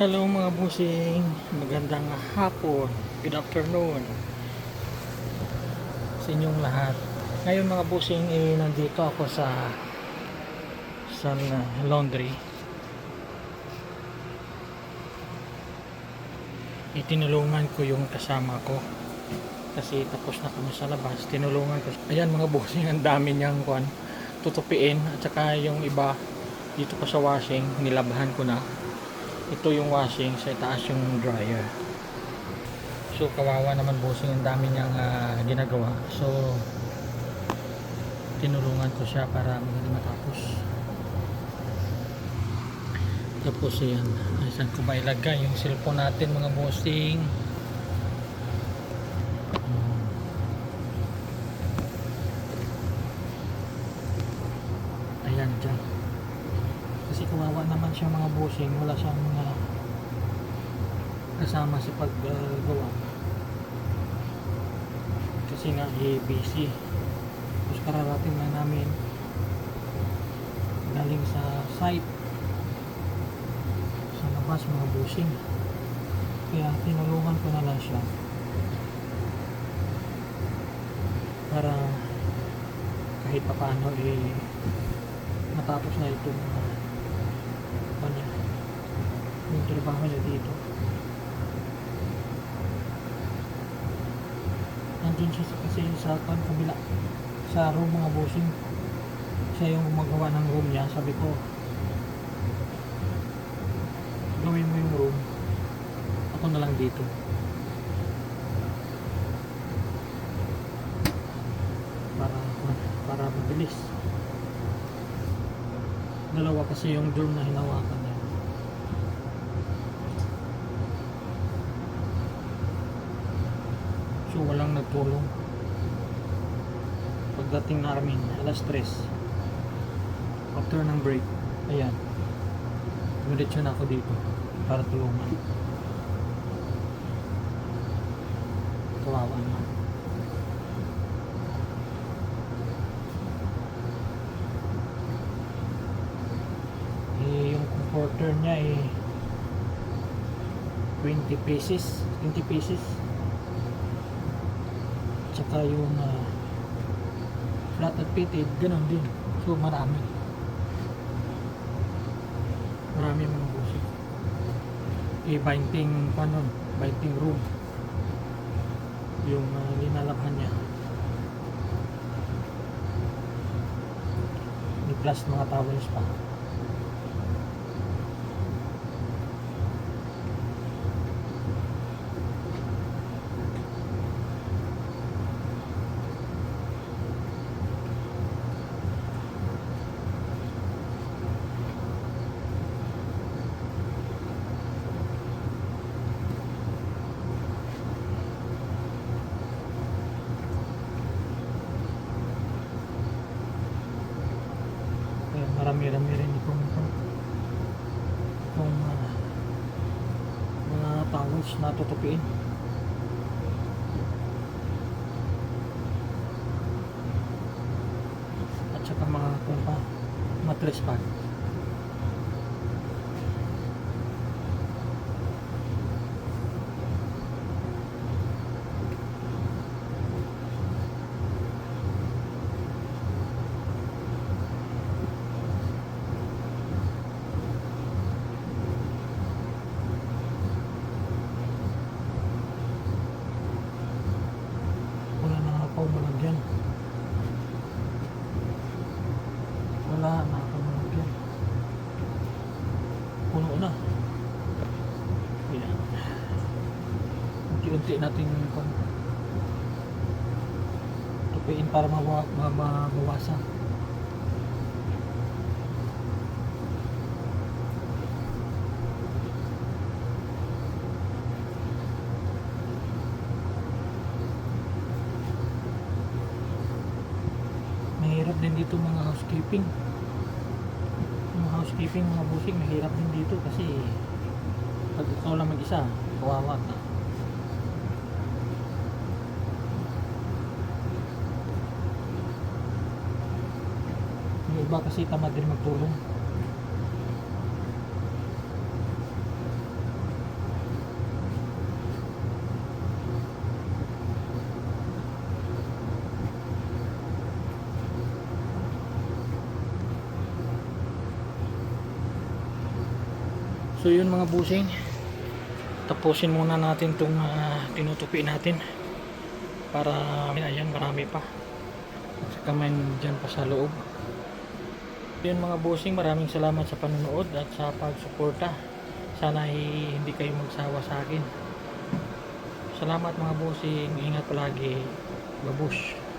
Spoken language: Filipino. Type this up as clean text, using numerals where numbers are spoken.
Hello mga busing, magandang hapon, good afternoon sa inyong lahat. Ngayon mga busing, nandito ako sa laundry. Itinulungan ko yung kasama ko kasi tapos na kami sa labas. Tinulungan ko. Ayan mga busing, ang dami niyang tutupiin at saka yung iba dito pa sa washing, nilabahan ko na. Ito yung washing, sa itaas yung dryer. So kawawa naman busing, ang dami niyang ginagawa. So tinulungan ko siya para magaling matapos. Tapos yan, saan ko ba ilagay yung cellphone natin mga busing? Ayan dyan. Kasi kawawa naman siya mga busing, wala siyang kasama sa paggawa. Kasi nga busy. Tapos kararating lang namin galing sa site sa labas mga busing. Kaya tinulungan ko na lang siya para kahit pa paano matapos na itong yung trabaho niya dito. Nandun siya kasi sa kabila sa room mga busing. Siya yung gumagawa ng room niya. Sabi ko, gawin mo yung room, ako na lang dito para mabilis. Dalawa kasi yung dorm na hinawakan niya. So walang nagtulong. Pagdating namin alas 3 after ng break, ayan, dumiretso na ako dito para tulungan. Kawawa naman. Yung comforter niya 20 pieces tsaka yung flat at fitted, ganun din. So marami mga busik. Binding room yung linalabhan niya, plus mga towels pa. Marami-rami rin itong mga towels na tutupiin. At saka mga mattress pad. Malagyan. Wala na akong malagyan. Puno na. Ayan. Unti-unti natin tupiin para mabawasan. Mahirap din dito mga housekeeping, mga busing, mahirap din dito kasi pag ikaw lang mag-isa, kawawa ka. Yung iba kasi tamad din magtulong. So yun mga busing, tapusin muna natin itong tinutupi natin para ayan marami pa saka may dyan pa sa loob. Yun mga busing, maraming salamat sa panonood at sa pagsuporta. Sana hindi kayo magsawa sa akin. Salamat mga busing, ingat palagi, babush.